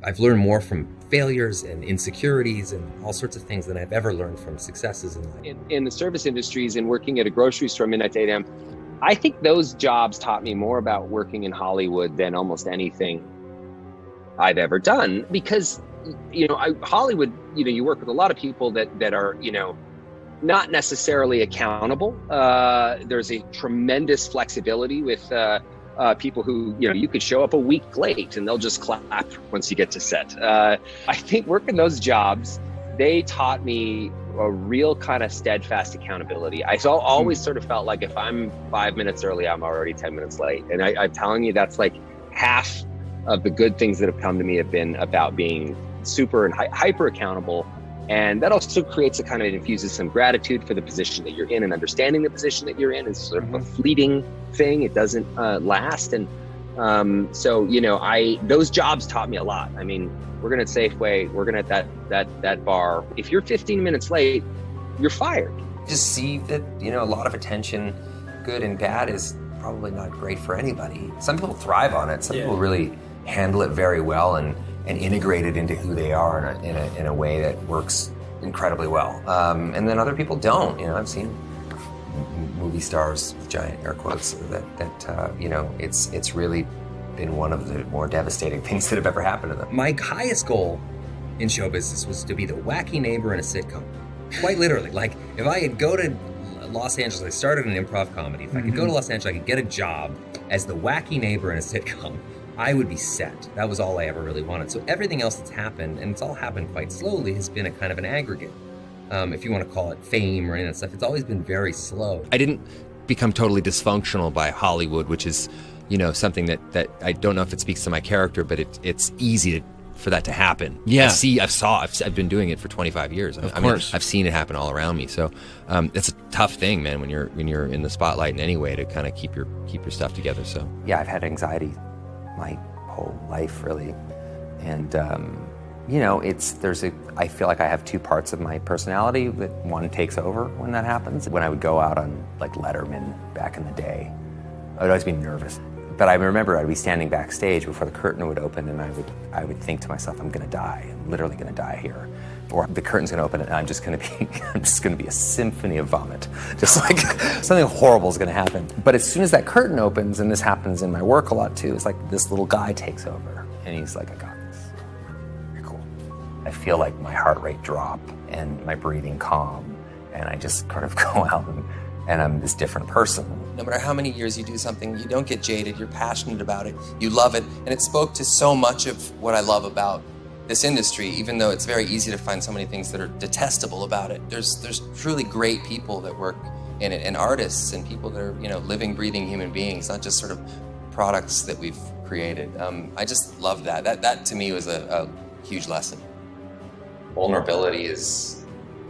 I've learned more from failures and insecurities and all sorts of things than I've ever learned from successes in life. In the service industries and working at a grocery store midnight to 8 a.m., I think those jobs taught me more about working in Hollywood than almost anything I've ever done, because, Hollywood, you work with a lot of people that are, not necessarily accountable. There's a tremendous flexibility with people who, you could show up a week late and they'll just clap once you get to set. I think working those jobs, they taught me a real kind of steadfast accountability. I always sort of felt like if I'm 5 minutes early, I'm already 10 minutes late. And I'm telling you, that's like half of the good things that have come to me have been about being super and hyper accountable. And that also creates infuses some gratitude for the position that you're in, and understanding the position that you're in is sort of a fleeting thing. It doesn't last. And those jobs taught me a lot. I mean, working at Safeway, working at that bar, if you're 15 minutes late, you're fired. Just see that, a lot of attention, good and bad, is probably not great for anybody. Some people thrive on it. Some people really handle it very well and integrate it into who they are in a way that works incredibly well. And then other people don't. I've seen movie stars with giant air quotes that it's really been one of the more devastating things that have ever happened to them. My highest goal in show business was to be the wacky neighbor in a sitcom. Quite literally. Like, if I could go to Los Angeles, I started an improv comedy. If I could go to Los Angeles, I could get a job as the wacky neighbor in a sitcom, I would be set. That was all I ever really wanted. So everything else that's happened, and it's all happened quite slowly, has been a kind of an aggregate. If you want to call it fame or any of that stuff, it's always been very slow. I didn't become totally dysfunctional by Hollywood, which is, something that I don't know if it speaks to my character, but it's easy for that to happen. Yeah. I've been doing it for 25 years. Of course. I've seen it happen all around me. So it's a tough thing, man, when you're in the spotlight in any way, to kind of keep your stuff together. So yeah, I've had anxiety my whole life, really. And I feel like I have two parts of my personality, that one takes over when that happens. When I would go out on like Letterman back in the day, I would always be nervous. But I remember I'd be standing backstage before the curtain would open, and I would think to myself, I'm gonna die. I'm literally gonna die here. Or the curtain's gonna open and I'm just gonna be a symphony of vomit. Just like something horrible is gonna happen. But as soon as that curtain opens, and this happens in my work a lot too, it's like this little guy takes over and he's like, I got this. You're cool. I feel like my heart rate drop and my breathing calm, and I just kind of go out and I'm this different person. No matter how many years you do something, you don't get jaded, you're passionate about it, you love it, and it spoke to so much of what I love about this industry, even though it's very easy to find so many things that are detestable about it. There's truly great people that work in it, and artists and people that are, living, breathing human beings, not just sort of products that we've created. I just love that. That to me was a huge lesson. Vulnerability is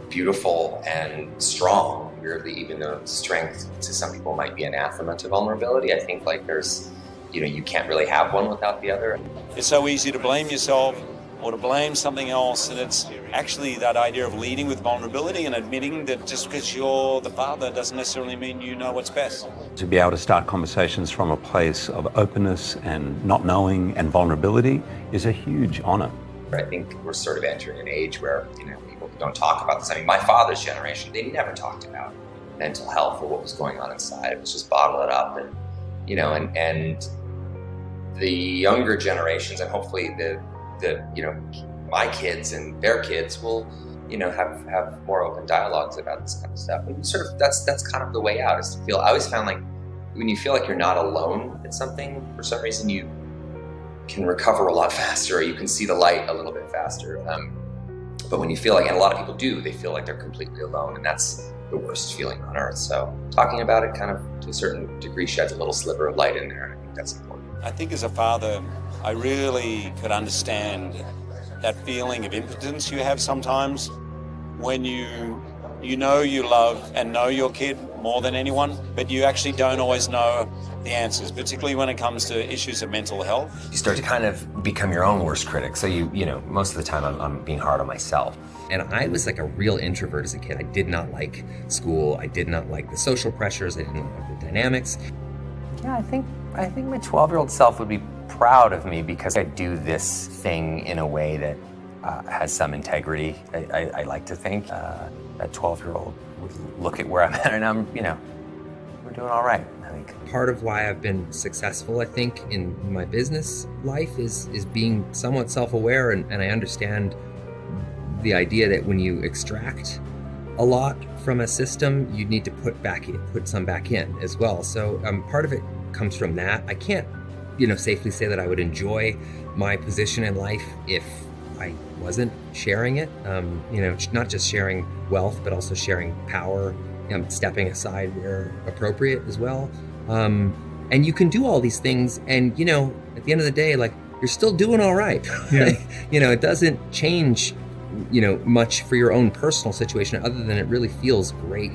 beautiful and strong. Weirdly, even though strength to some people might be anathema to vulnerability, I think like there's, you can't really have one without the other. It's so easy to blame yourself or to blame something else, and it's actually that idea of leading with vulnerability and admitting that just because you're the father doesn't necessarily mean you know what's best. To be able to start conversations from a place of openness and not knowing and vulnerability is a huge honor. I think we're sort of entering an age where, people don't talk about this. I mean, my father's generation, they never talked about mental health or what was going on inside. It was just bottle it up, and, and the younger generations, and hopefully my kids and their kids will, have more open dialogues about this kind of stuff. And sort of, that's kind of the way out, is to feel, I always found like when you feel like you're not alone at something, for some reason you can recover a lot faster, or you can see the light a little bit faster. But when you feel like, and a lot of people do, they feel like they're completely alone, and that's the worst feeling on earth. So talking about it kind of to a certain degree sheds a little sliver of light in there, and I think that's important. I think as a father, I really could understand that feeling of impotence you have sometimes when you love and know your kid more than anyone, but you actually don't always know the answers, particularly when it comes to issues of mental health. You start to kind of become your own worst critic. So most of the time I'm being hard on myself. And I was like a real introvert as a kid. I did not like school. I did not like the social pressures. I didn't like the dynamics. Yeah, I think my 12-year-old self would be proud of me because I do this thing in a way that has some integrity. I like to think that 12-year-old would look at where I'm at and I'm, we're doing all right, I think. Part of why I've been successful, I think, in my business life is being somewhat self-aware, and I understand the idea that when you extract a lot from a system, you need to put some back in as well. So part of it comes from that. I can't, safely say that I would enjoy my position in life if I wasn't sharing it. Not just sharing wealth, but also sharing power, stepping aside where appropriate as well. And you can do all these things, and at the end of the day, like, you're still doing all right. Yeah. It doesn't change much for your own personal situation, other than it really feels great